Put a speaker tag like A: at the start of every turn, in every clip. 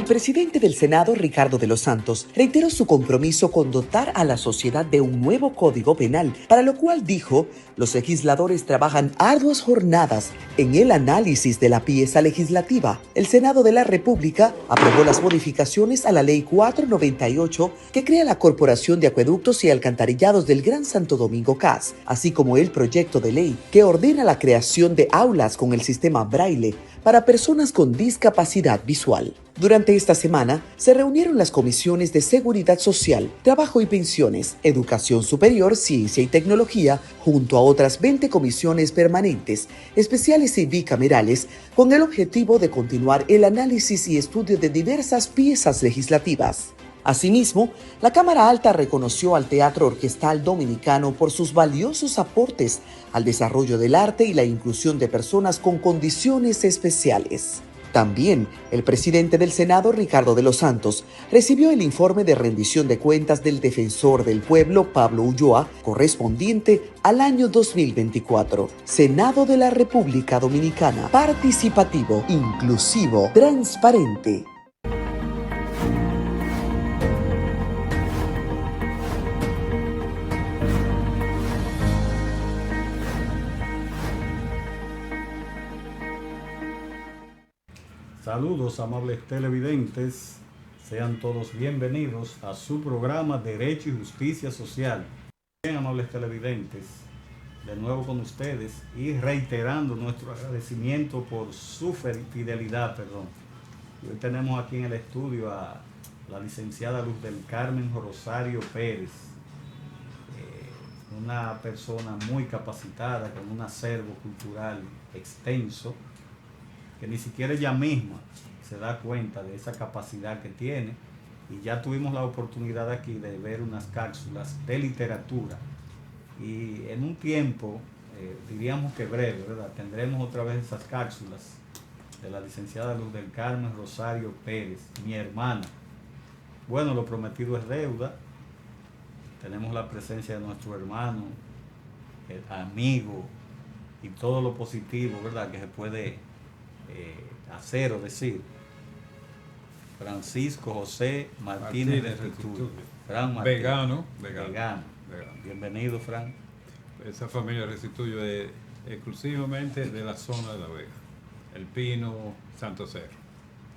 A: El presidente del Senado, Ricardo de los Santos, reiteró su compromiso con dotar a la sociedad de un nuevo código penal, para lo cual dijo, los legisladores trabajan arduas jornadas en el análisis de la pieza legislativa. El Senado de la República aprobó las modificaciones a la Ley 498 que crea la Corporación de Acueductos y Alcantarillados del Gran Santo Domingo CAS, así como el proyecto de ley que ordena la creación de aulas con el sistema Braille para personas con discapacidad visual. Durante esta semana se reunieron las comisiones de Seguridad Social, Trabajo y Pensiones, Educación Superior, Ciencia y Tecnología, junto a otras 20 comisiones permanentes, especiales y bicamerales, con el objetivo de continuar el análisis y estudio de diversas piezas legislativas. Asimismo, la Cámara Alta reconoció al Teatro Orquestal Dominicano por sus valiosos aportes al desarrollo del arte y la inclusión de personas con condiciones especiales. También, el presidente del Senado, Ricardo de los Santos, recibió el informe de rendición de cuentas del Defensor del Pueblo, Pablo Ulloa, correspondiente al año 2024. Senado de la República Dominicana. Participativo, inclusivo, transparente.
B: Saludos, amables televidentes, sean todos bienvenidos a su programa Derecho y Justicia Social. Bien, amables televidentes, de nuevo con ustedes y reiterando nuestro agradecimiento por su fidelidad. Hoy tenemos aquí en el estudio a la licenciada Luz del Carmen Rosario Pérez, una persona muy capacitada, con un acervo cultural extenso, que ni siquiera ella misma se da cuenta de esa capacidad que tiene, y ya tuvimos la oportunidad aquí de ver unas cápsulas de literatura, y en un tiempo, diríamos que breve, ¿verdad?, tendremos otra vez esas cápsulas de la licenciada Luz del Carmen Rosario Pérez, mi hermana. Bueno, lo prometido es deuda. Tenemos la presencia de nuestro hermano, el amigo y todo lo positivo, ¿verdad?, que se puede hacer o decir. Francisco José Martínez de Restituyo. Fran Martínez.
C: Vegano.
B: Bienvenido, Fran.
C: Esa familia Restituyo es exclusivamente de la zona de La Vega, El Pino, Santo Cerro.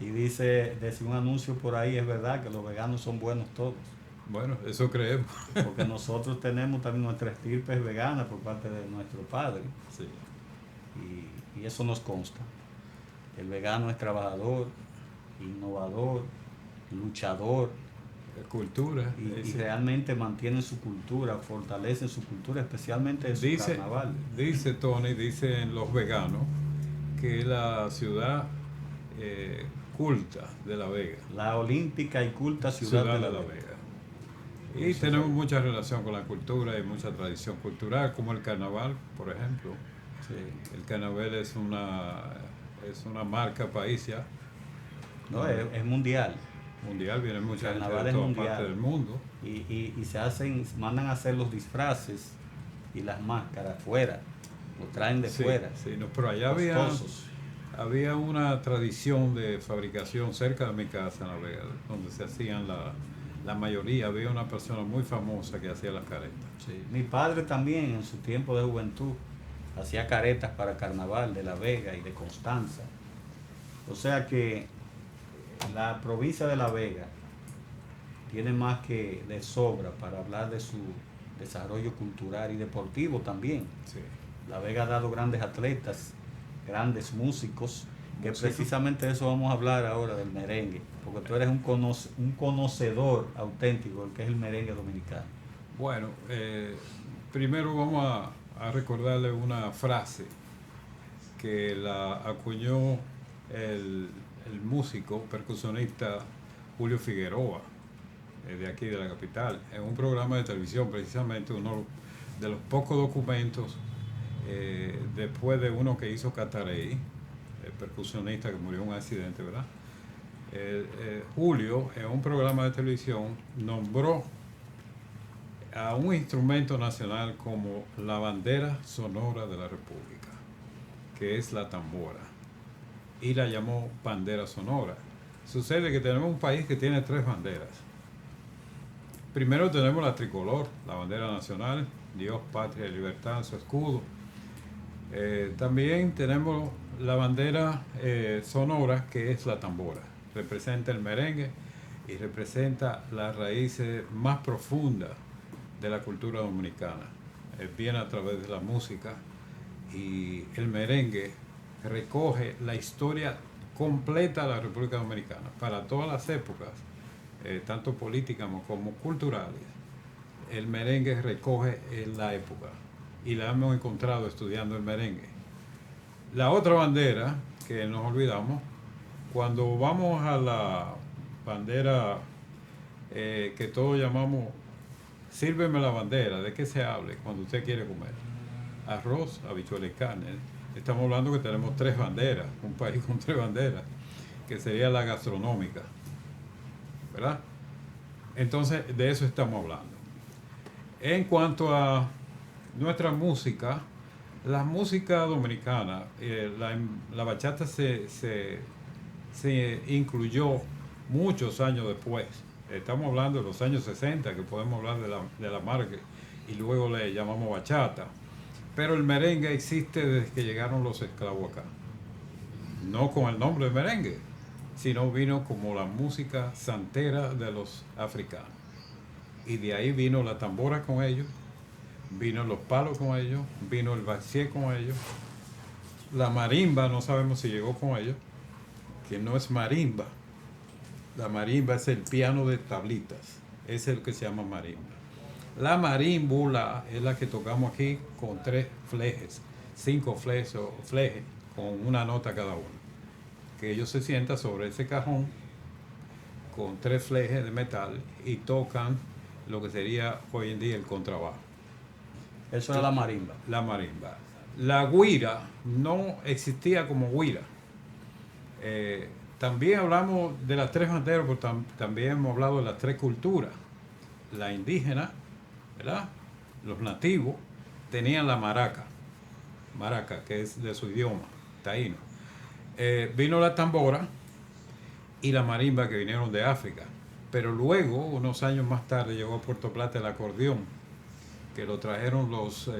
B: Y dice un anuncio por ahí, es verdad que los veganos son buenos todos.
C: Bueno, eso creemos.
B: Porque nosotros tenemos también nuestra estirpe vegana por parte de nuestro padre.
C: Sí.
B: Y eso nos consta. El vegano es trabajador, innovador, luchador.
C: Cultura.
B: Y realmente mantiene su cultura, fortalece su cultura, especialmente en su carnaval.
C: Dice Tony, dicen los veganos, que es la ciudad culta de La Vega.
B: La olímpica y culta ciudad de La Vega.
C: Y tenemos mucha relación con la cultura y mucha tradición cultural, como el carnaval, por ejemplo.
B: Sí.
C: El carnaval es una marca paisa.
B: No, es mundial.
C: Mundial, viene mucha gente de
B: todas
C: partes del mundo.
B: Y mandan a hacer los disfraces y las máscaras fuera, lo traen de fuera.
C: Sí, no, pero allá había una tradición de fabricación cerca de mi casa en La Vega, donde se hacían la mayoría. Había una persona muy famosa que hacía las caretas.
B: Sí. Mi padre también, en su tiempo de juventud, hacía caretas para carnaval de La Vega y de Constanza. O sea que la provincia de La Vega tiene más que de sobra para hablar de su desarrollo cultural y deportivo también.
C: Sí.
B: La Vega ha dado grandes atletas, grandes músicos, que precisamente de eso vamos a hablar ahora, del merengue, porque tú eres un conocedor auténtico del que es el merengue dominicano.
C: Bueno, primero vamos a recordarle una frase que la acuñó el músico, percusionista Julio Figueroa, de aquí de la capital, en un programa de televisión, precisamente uno de los pocos documentos, después de uno que hizo Catarey, el percusionista que murió en un accidente, ¿verdad? Julio, en un programa de televisión, nombró a un instrumento nacional como la bandera sonora de la República, que es la tambora, y la llamó bandera sonora. Sucede que tenemos un país que tiene 3 banderas. Primero tenemos la tricolor, la bandera nacional, Dios, patria y libertad, su escudo. También tenemos la bandera sonora, que es la tambora. Representa el merengue y representa las raíces más profundas de la cultura dominicana. Viene a través de la música, y el merengue recoge la historia completa de la República Dominicana para todas las épocas, tanto políticas como culturales. El merengue recoge la época y la hemos encontrado estudiando el merengue. La otra bandera que nos olvidamos, cuando vamos a la bandera que todos llamamos sírveme la bandera, ¿de qué se hable cuando usted quiere comer? Arroz, habichuelas y carne. Estamos hablando que tenemos 3 banderas, un país con 3 banderas, que sería la gastronómica, ¿verdad? Entonces, de eso estamos hablando. En cuanto a nuestra música, la música dominicana, la bachata se incluyó muchos años después. Estamos hablando de los años 60, que podemos hablar de la marca, y luego le llamamos bachata. Pero el merengue existe desde que llegaron los esclavos acá. No con el nombre de merengue, sino vino como la música santera de los africanos. Y de ahí vino la tambora con ellos, vino los palos con ellos, vino el baxié con ellos. La marimba, no sabemos si llegó con ellos, que no es marimba. La marimba es el piano de tablitas, es el que se llama marimba. La marimbula es la que tocamos aquí con 3 flejes, 5 flejes, con una nota cada uno. Que ellos se sientan sobre ese cajón con 3 flejes de metal y tocan lo que sería hoy en día el contrabajo.
B: Eso era la marimba.
C: La marimba. La guira no existía como guira. También hablamos de las 3 banderas, pero también hemos hablado de las 3 culturas. La indígena, ¿verdad? Los nativos tenían la maraca, que es de su idioma, taíno. Vino la tambora y la marimba, que vinieron de África. Pero luego, unos años más tarde, llegó a Puerto Plata el acordeón, que lo trajeron los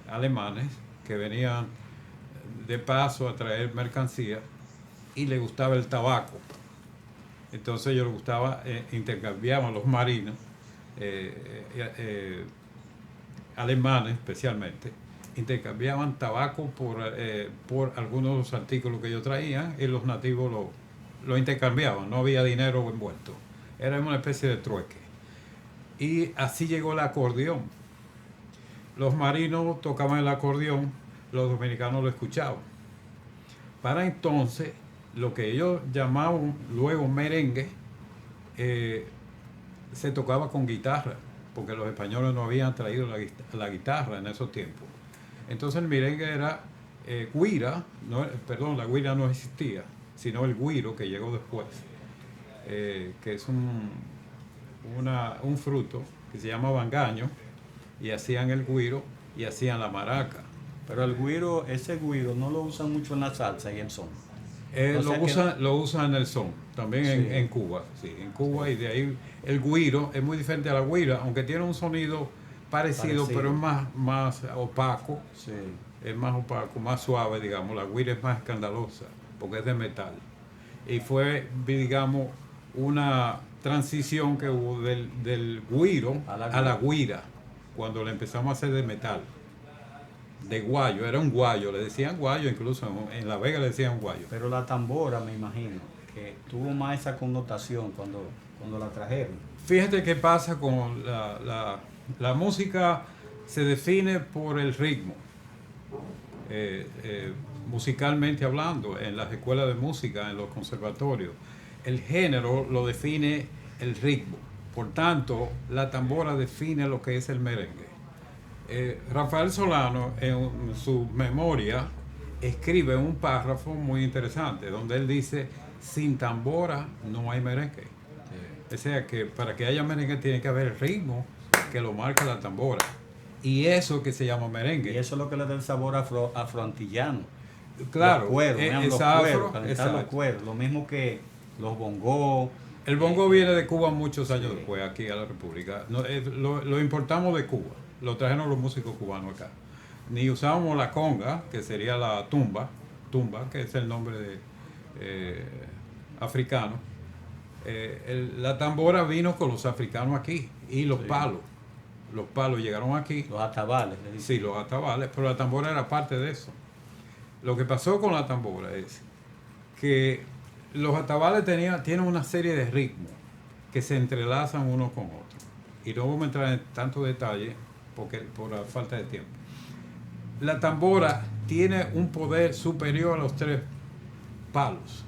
C: alemanes, que venían de paso a traer mercancía, y le gustaba el tabaco. Entonces ellos les gustaba, intercambiaban los marinos, alemanes especialmente, intercambiaban tabaco por algunos de los artículos que ellos traían, y los nativos lo intercambiaban, no había dinero envuelto, era una especie de trueque. Y así llegó el acordeón. Los marinos tocaban el acordeón, los dominicanos lo escuchaban. Para entonces, lo que ellos llamaban luego merengue, se tocaba con guitarra, porque los españoles no habían traído la guitarra en esos tiempos. Entonces el merengue era guira, la guira no existía, sino el guiro, que llegó después, que es un fruto que se llama bangaño, y hacían el guiro y hacían la maraca.
B: Pero ese guiro no lo usan mucho en la salsa y el son.
C: Lo usan en el son, también sí. en Cuba, sí, en Cuba, y de ahí el guiro es muy diferente a la guira, aunque tiene un sonido parecido. Pero es más opaco,
B: sí.
C: Es más opaco, más suave, digamos. La guira es más escandalosa, porque es de metal. Y fue, digamos, una transición que hubo del guiro a la guira, cuando le empezamos a hacer de metal. De guayo, era un guayo, le decían guayo, incluso en La Vega le decían guayo.
B: Pero la tambora, me imagino, que tuvo más esa connotación cuando la trajeron.
C: Fíjate qué pasa con la música, se define por el ritmo. Musicalmente hablando, en las escuelas de música, en los conservatorios, el género lo define el ritmo. Por tanto, la tambora define lo que es el merengue. Rafael Solano, en su memoria, escribe un párrafo muy interesante donde él dice: sin tambora no hay merengue. O sea que para que haya merengue tiene que haber el ritmo que lo marca la tambora, y eso que se llama merengue.
B: Y eso es lo que le da el sabor afroantillano.
C: Claro,
B: los cueros, los cueros. Lo mismo que los bongos.
C: El bongo viene de Cuba muchos años después, aquí a la República. No, lo importamos de Cuba, lo trajeron los músicos cubanos acá. Ni usábamos la conga, que sería la tumba, que es el nombre de, africano. La tambora vino con los africanos aquí y los palos. Los palos llegaron aquí.
B: Los atabales.
C: Sí, los atabales, pero la tambora era parte de eso. Lo que pasó con la tambora es que los atabales tienen una serie de ritmos que se entrelazan unos con otros. Y no vamos a entrar en tanto detalle por la falta de tiempo. La tambora tiene un poder superior a los 3 palos,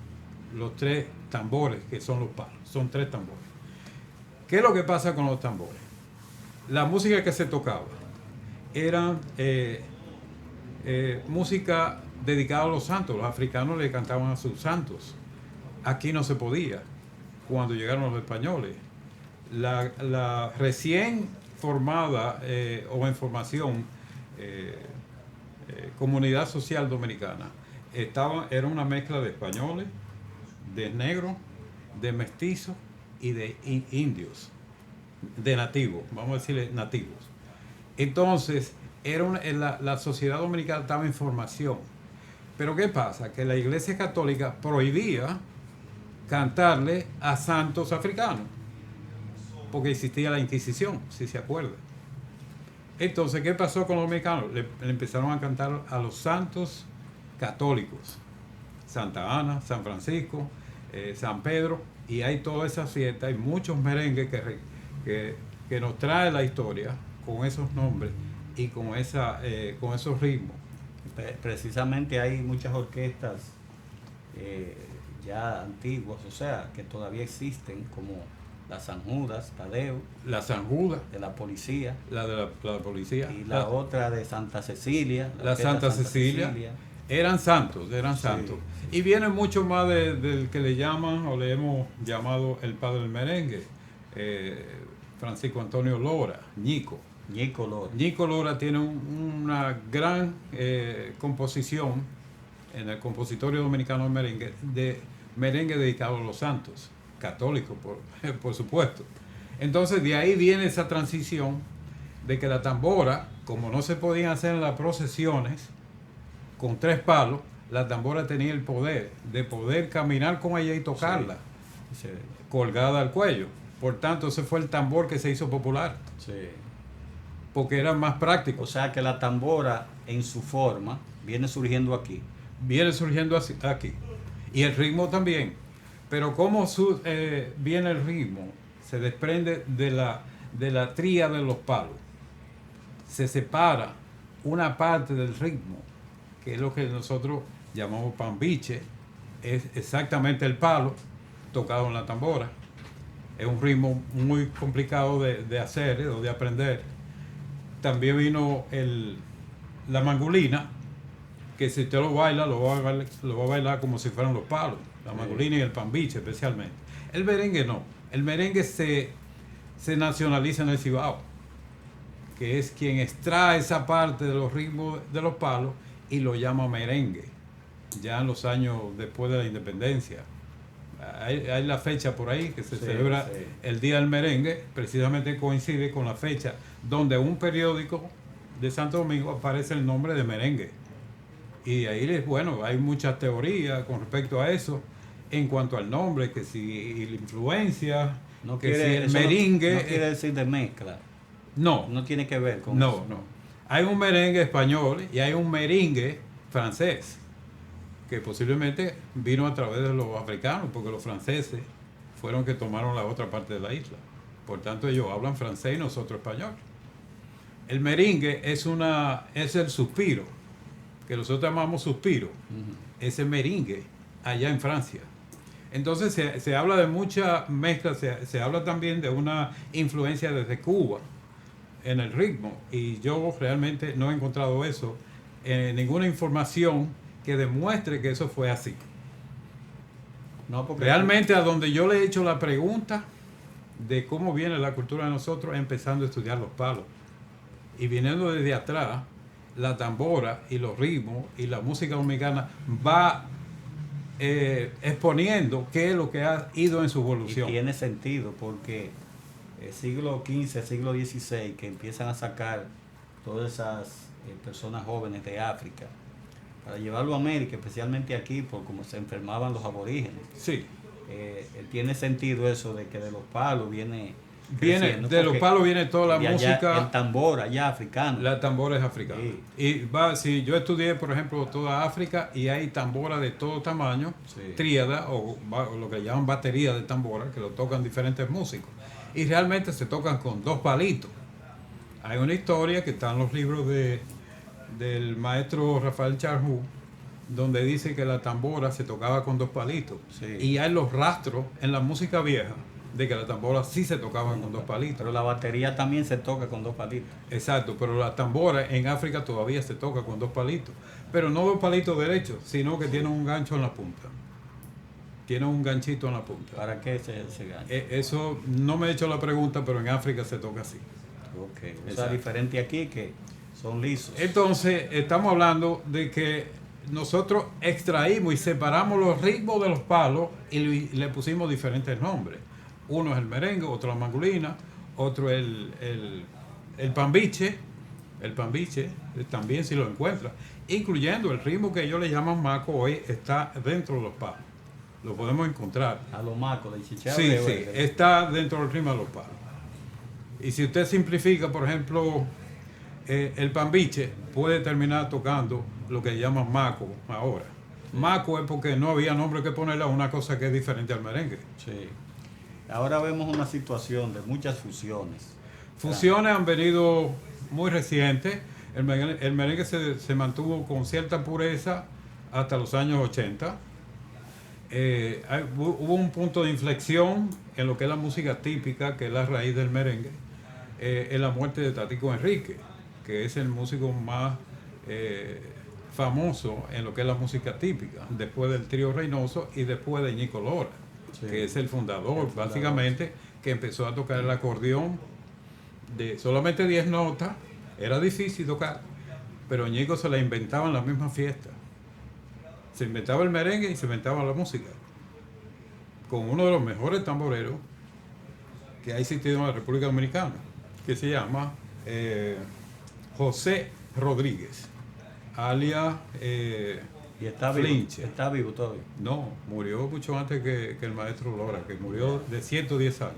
C: los 3 tambores que son los palos, son 3 tambores. ¿Qué es lo que pasa con los tambores? La música que se tocaba era música dedicada a los santos. Los africanos le cantaban a sus santos. Aquí no se podía cuando llegaron los españoles. La recién formada o en formación comunidad social dominicana era una mezcla de españoles, de negros, de mestizos y de indios, de nativos, vamos a decirle nativos. Entonces, la sociedad dominicana estaba en formación. Pero ¿qué pasa? Que la Iglesia Católica prohibía cantarle a santos africanos, porque existía la Inquisición, si se acuerda. Entonces, ¿qué pasó con los mexicanos? Le empezaron a cantar a los santos católicos, Santa Ana, San Francisco, San Pedro, y hay toda esa fiesta, hay muchos merengues que nos trae la historia con esos nombres y con esos ritmos.
B: Precisamente hay muchas orquestas ya antiguas, o sea, que todavía existen, como la San Judas, Tadeo.
C: La San Judas.
B: De la policía.
C: La de la policía.
B: Y la otra de Santa Cecilia.
C: La Santa Cecilia. Eran santos. Y viene mucho más del que le llaman, o le hemos llamado el padre del merengue, Francisco Antonio Lora, Ñico Lora. Ñico Lora tiene una gran composición en el compositorio dominicano de merengue dedicado a los santos, católicos por supuesto. Entonces de ahí viene esa transición de que la tambora, como no se podían hacer en las procesiones con 3 palos, la tambora tenía el poder de poder caminar con ella y tocarla, colgada al cuello. Por tanto, ese fue el tambor que se hizo popular.
B: Sí.
C: Porque era más práctico.
B: O sea que la tambora en su forma viene surgiendo aquí.
C: Viene surgiendo aquí. Y el ritmo también. Pero cómo viene el ritmo, se desprende de la tríada de los palos. Se separa una parte del ritmo, que es lo que nosotros llamamos pambiche, es exactamente el palo tocado en la tambora. Es un ritmo muy complicado de hacer o de aprender. También vino la mangolina, que si usted lo baila, lo va a bailar como si fueran los palos. La mangolina y el pambiche especialmente. El merengue no. El merengue se nacionaliza en el Cibao, que es quien extrae esa parte de los ritmos de los palos y lo llama merengue, ya en los años después de la independencia. Hay la fecha por ahí que se celebra el Día del Merengue, precisamente coincide con la fecha donde en un periódico de Santo Domingo aparece el nombre de merengue. Y ahí, bueno, hay muchas teorías con respecto a eso, en cuanto al nombre, que si la influencia,
B: no
C: que
B: quiere,
C: si el merengue...
B: No quiere decir de mezcla.
C: No.
B: No tiene que ver con eso.
C: No. Hay un merengue español y hay un merengue francés, que posiblemente vino a través de los africanos, porque los franceses fueron que tomaron la otra parte de la isla. Por tanto, ellos hablan francés y nosotros español. El merengue es el suspiro, que nosotros llamamos suspiro. Ese merengue allá en Francia. Entonces se habla de mucha mezcla, se habla también de una influencia desde Cuba en el ritmo, y yo realmente no he encontrado eso en ninguna información que demuestre que eso fue así.
B: No, porque
C: realmente a donde yo le he hecho la pregunta de cómo viene la cultura de nosotros, empezando a estudiar los palos, y viniendo desde atrás, la tambora y los ritmos y la música dominicana va exponiendo qué es lo que ha ido en su evolución.
B: Y tiene sentido porque el siglo XV, siglo XVI, que empiezan a sacar todas esas personas jóvenes de África para llevarlo a América, especialmente aquí, por cómo se enfermaban los aborígenes.
C: Sí.
B: Tiene sentido eso de que de los palos viene
C: de los palos viene toda la música.
B: El tambor allá africano.
C: La tambora es africana. Sí. Y si yo estudié, por ejemplo, toda África y hay tambora de todo tamaño, sí. Tríada o lo que llaman batería de tambora, que lo tocan diferentes músicos. Y realmente se tocan con 2 palitos. Hay una historia que está en los libros del maestro Rafael Charhu, donde dice que la tambora se tocaba con 2 palitos. Sí. Y hay los rastros en la música vieja de que la tambora sí se tocaba con 2 palitos.
B: Pero la batería también se toca con 2 palitos.
C: Exacto, pero la tambora en África todavía se toca con 2 palitos. Pero no 2 palitos derechos, sino que tienen un gancho en la punta. Tienen un ganchito en la punta.
B: ¿Para qué ese gancho?
C: Eso no me he hecho la pregunta, pero en África se toca así.
B: Ok, o sea, diferente aquí que son lisos.
C: Entonces, estamos hablando de que nosotros extraímos y separamos los ritmos de los palos y le pusimos diferentes nombres. Uno es el merengue, otro la mangolina, otro el pambiche. El pambiche también si lo encuentra, incluyendo el ritmo que ellos le llaman maco, hoy está dentro de los palos. Lo podemos encontrar.
B: A los macos, de chicharo.
C: Sí, sí, está dentro del ritmo de los palos. Y si usted simplifica, por ejemplo, el pambiche puede terminar tocando lo que llaman maco ahora. Maco es porque no había nombre que ponerle a una cosa que es diferente al merengue.
B: Sí. Ahora vemos una situación de muchas fusiones.
C: Fusiones han venido muy recientes. El merengue se mantuvo con cierta pureza hasta los años 80. Hubo un punto de inflexión en lo que es la música típica, que es la raíz del merengue, en la muerte de Tático Enrique, que es el músico más famoso en lo que es la música típica, después del trío Reynoso y después de Ñico Lora, sí, que es el fundador, básicamente, que empezó a tocar el acordeón de solamente 10 notas. Era difícil tocar, pero Ñico se la inventaba en las mismas fiestas. Se inventaba el merengue y se inventaba la música, con uno de los mejores tamboreros que ha existido en la República Dominicana, que se llama José Rodríguez, alias
B: ¿Y está
C: Flinche.
B: Vivo? ¿Está vivo todavía?
C: No, murió mucho antes que el maestro Lora, que murió de 110 años.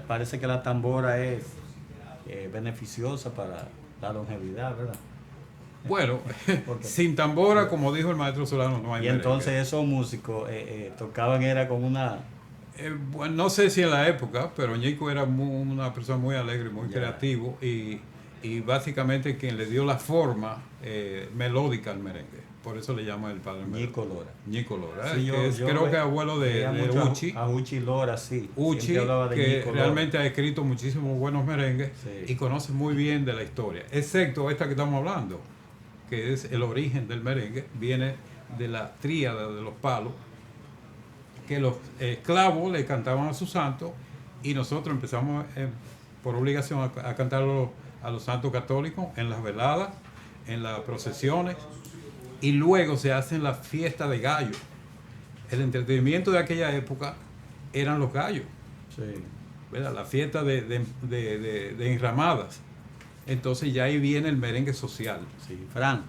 B: Parece que la tambora es beneficiosa para la longevidad, ¿verdad?
C: Bueno, sin tambora, como dijo el maestro Solano, no hay
B: merengue. Y entonces esos músicos tocaban era con una...
C: bueno, no sé si en la época, pero Ñico era una persona muy alegre, muy creativo y básicamente quien le dio la forma melódica al merengue. Por eso le llaman el padre
B: Ñico Lora.
C: Ñico Lora, sí, creo que es abuelo de Uchi.
B: A Uchi Lora, sí.
C: Uchi, que realmente ha escrito muchísimos buenos merengues, sí, y conoce muy bien de la historia, excepto esta que estamos hablando, que es el origen del merengue, viene de la tríada de los palos, que los esclavos le cantaban a sus santos y nosotros empezamos por obligación a cantarlo a los santos católicos en las veladas, en las procesiones, y luego se hacen las fiestas de gallos. El entretenimiento de aquella época eran los gallos,
B: sí,
C: ¿verdad? La fiesta de enramadas. Entonces ya ahí viene el merengue social.
B: Sí, Fran,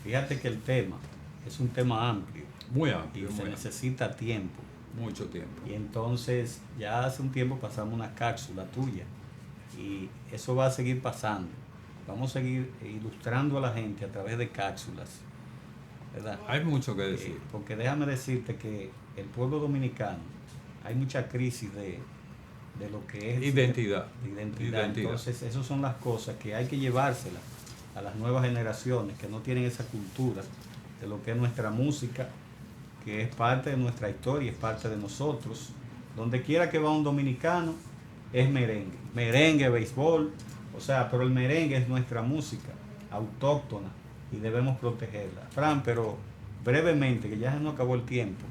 B: fíjate que el tema es un tema amplio.
C: Muy amplio.
B: Y se necesita tiempo.
C: Mucho tiempo.
B: Y entonces ya hace un tiempo pasamos una cápsula tuya y eso va a seguir pasando. Vamos a seguir ilustrando a la gente a través de cápsulas, ¿verdad?
C: Hay mucho que decir.
B: Porque déjame decirte que el pueblo dominicano, hay mucha crisis de lo que es
C: identidad.
B: Entonces esas son las cosas que hay que llevárselas a las nuevas generaciones que no tienen esa cultura de lo que es nuestra música, que es parte de nuestra historia, es parte de nosotros. Donde quiera que va un dominicano es merengue, béisbol, o sea, pero el merengue es nuestra música autóctona y debemos protegerla. Fran, pero brevemente, que ya se nos acabó el tiempo,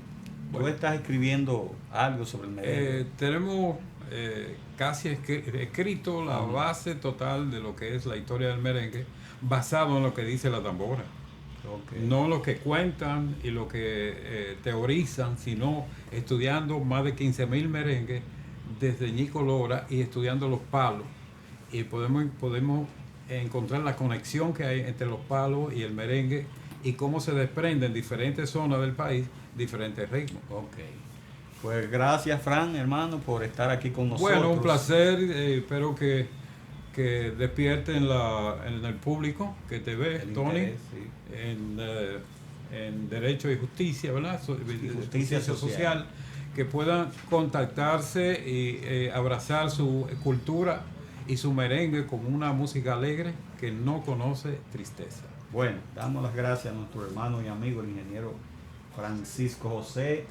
B: ¿tú estás escribiendo algo sobre el merengue?
C: Tenemos casi escrito la base total de lo que es la historia del merengue, basado en lo que dice la tambora.
B: Okay.
C: No lo que cuentan y lo que teorizan, sino estudiando más de 15.000 merengues desde Ñico Lora y estudiando los palos. Y podemos encontrar la conexión que hay entre los palos y el merengue y cómo se desprenden en diferentes zonas del país diferentes ritmos.
B: Ok. Pues gracias, Fran, hermano, por estar aquí con nosotros.
C: Bueno, un placer. Espero que despierten en el público que te ve, Tony,
B: interés, sí.
C: en Derecho y Justicia, ¿verdad?
B: Y justicia social.
C: Que puedan contactarse y abrazar su cultura y su merengue con una música alegre que no conoce tristeza.
B: Bueno, damos las gracias a nuestro hermano y amigo, el ingeniero Francisco José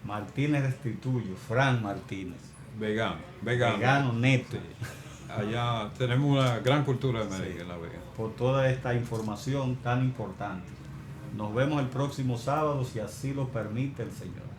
B: Martínez Restituyo, Fran Martínez.
C: Vegano
B: neto.
C: Sí. Allá tenemos una gran cultura de merengue en La Vega.
B: Por toda esta información tan importante. Nos vemos el próximo sábado, si así lo permite el Señor.